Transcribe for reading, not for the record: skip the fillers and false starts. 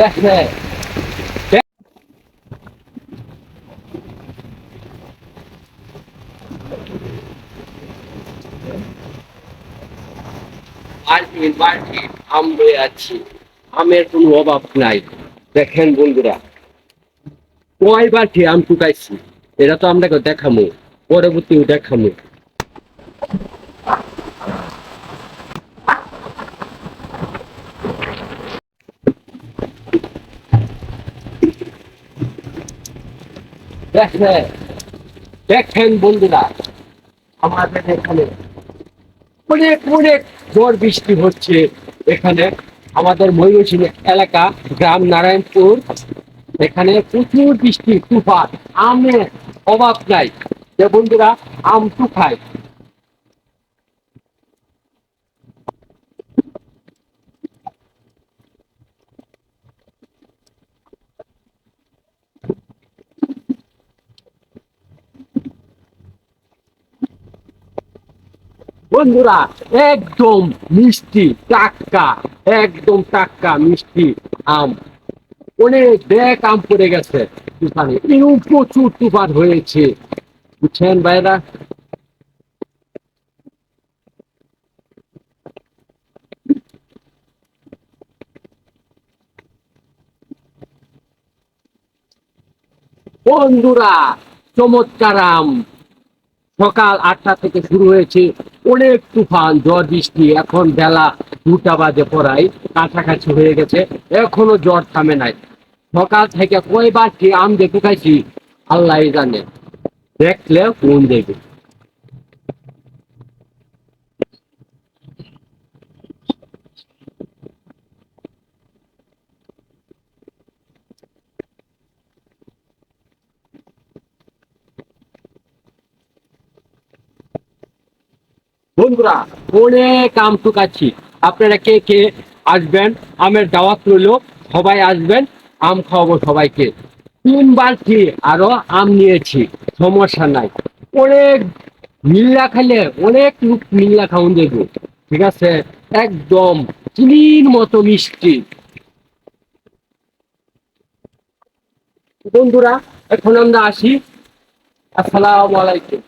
দেখে বাল্টিন বাল্টিন আম বয়ে আছি, আমের কোনো অভাব নাই। দেখেন বন্ধুরা, কয় বাল্টি আম টুকাইছি, এটা তো আমরা দেখামো, পরবর্তীও দেখামো। দেখেন দেখেন বন্ধুরা, আমাদের এখানে অনেক অনেক ঝড় বৃষ্টি হচ্ছে। এখানে আমাদের ময়ূরসিংহ এলাকা, গ্রাম নারায়ণপুর, এখানে প্রচুর বৃষ্টি, তুফান, আমের অভাব নাই। যে বন্ধুরা আম খায়। বন্ধুরা একদম মিষ্টি টাটকা, একদম টাটকা মিষ্টি আম। অনেক ব্যাগ আম পড়ে গেছে তুফানে, এরকম প্রচুর তুফান হয়েছে, বুঝছেন ভাইরা। বন্ধুরা চমৎকার আম, সকাল 8টা থেকে শুরু হয়েছে, অনেক তুফান ঝড় বৃষ্টি, এখন বেলা 2টা বাজে পড়াই কাছাকাছি হয়ে গেছে, এখনো ঝড় থামে নাই। সকাল থেকে কয়বার কি আম দেখে খাইছি আল্লাহ জানে, দেখলে কোন দেবে। বন্ধুরা অনেক আম টুকাচ্ছি, আপনারা কে কে আসবেন, আমের দাওয়াত রইল, সবাই আসবেন, আম খাওয়াবো সবাইকে। 3 বালতি আরো আম নিয়েছি, সমস্যা নাই। অনেক মিল্লা খাইলে অনেক লোক মিল্লা খাওয়ান দেবো, ঠিক আছে। একদম চিনির মতো মিষ্টি। বন্ধুরা এখন আমরা আসি, আসসালামু আলাইকুম।